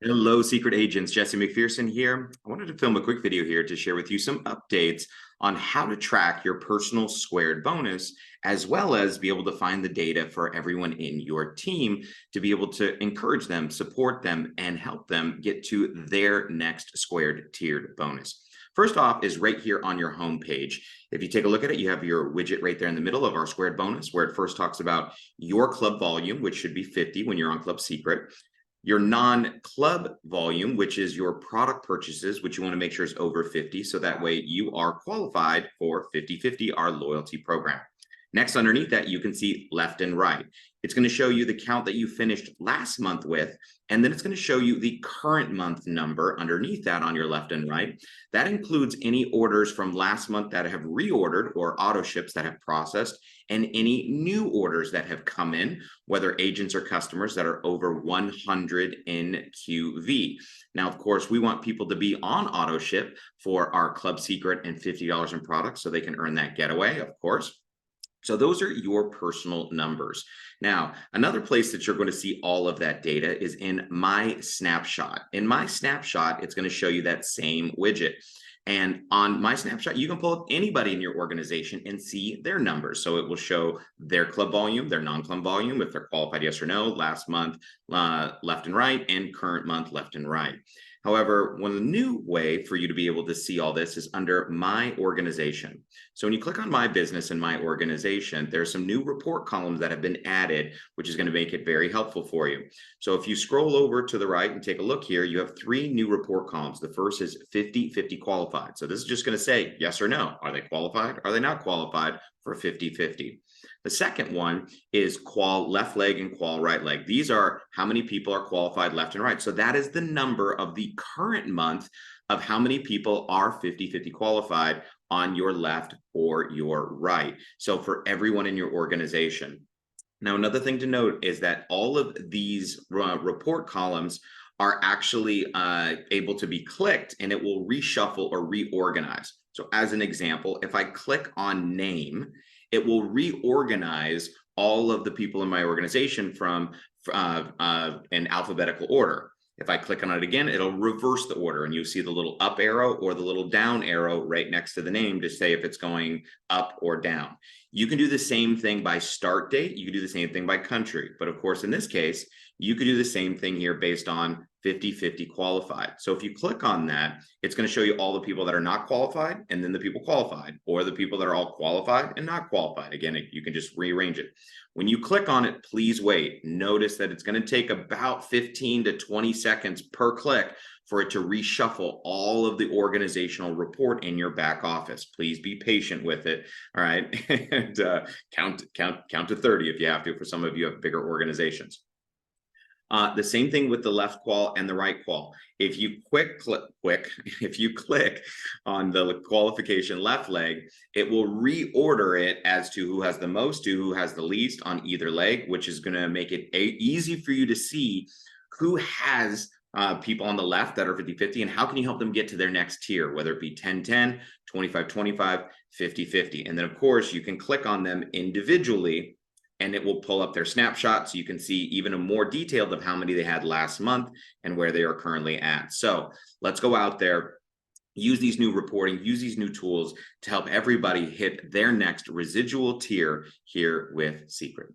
Hello, secret agents. Jesse McPherson here. I wanted to film a quick video here to share with you some updates on how to track your personal squared bonus, as well as be able to find the data for everyone in your team to be able to encourage them, support them, and help them get to their next squared tiered bonus. First off is right here on your home page. If you take a look at it, you have your widget right there in the middle of our squared bonus, where it first talks about your club volume, which should be 50 when you're on Club Seacret. Your non-club volume, which is your product purchases, which you want to make sure is over 50. So that way you are qualified for 50/50, our loyalty program. Next, underneath that, you can see left and right. It's going to show you the count that you finished last month with, and then it's going to show you the current month number underneath that on your left and right. That includes any orders from last month that have reordered or auto ships that have processed, and any new orders that have come in, whether agents or customers that are over 100 in QV. Now, of course, we want people to be on auto ship for our Club Seacret and $50 in products so they can earn that getaway, of course. So those are your personal numbers. Now, another place that you're going to see all of that data is in My Snapshot. In My Snapshot, it's going to show you that same widget. And on My Snapshot, you can pull up anybody in your organization and see their numbers. So it will show their club volume, their non-club volume, if they're qualified yes or no, last month, left and right, and current month, left and right. However, one new way for you to be able to see all this is under My Organization. So when you click on My Business and My Organization, there's some new report columns that have been added, which is going to make it very helpful for you. So if you scroll over to the right and take a look here, you have 3 new report columns. The first is 50/50 qualified. So this is just going to say yes or no. Are they qualified? Are they not qualified for 50/50? The second one is qual left leg and qual right leg. These are how many people are qualified left and right. So that is the number of the current month of how many people are 50/50 qualified on your left or your right. So for everyone in your organization. Now, another thing to note is that all of these report columns are actually able to be clicked, and it will reshuffle or reorganize. So as an example, if I click on name, it will reorganize all of the people in my organization from an alphabetical order. If I click on it again, it'll reverse the order, and you see the little up arrow or the little down arrow right next to the name to say if it's going up or down. You can do the same thing by start date. You can do the same thing by country. But of course, in this case, you could do the same thing here based on 50/50 qualified. So if you click on that, it's going to show you all the people that are not qualified, and then the people qualified, or the people that are all qualified and not qualified. Again, you can just rearrange it. When you click on it, please wait. Notice that it's going to take about 15 to 20 seconds per click for it to reshuffle all of the organizational report in your back office. Please be patient with it. All right. And count to 30 if you have to, for some of you have bigger organizations. The same thing with the left qual and the right qual. If you if you click on the qualification left leg, it will reorder it as to who has the most to who has the least on either leg, which is going to make it easy for you to see who has people on the left that are 50/50, and how can you help them get to their next tier, whether it be 10/10, 25/25, 50/50. And then, of course, you can click on them individually, and it will pull up their snapshot so you can see even a more detailed of how many they had last month and where they are currently at. So let's go out there, use these new reporting, use these new tools to help everybody hit their next residual tier here with Seacret.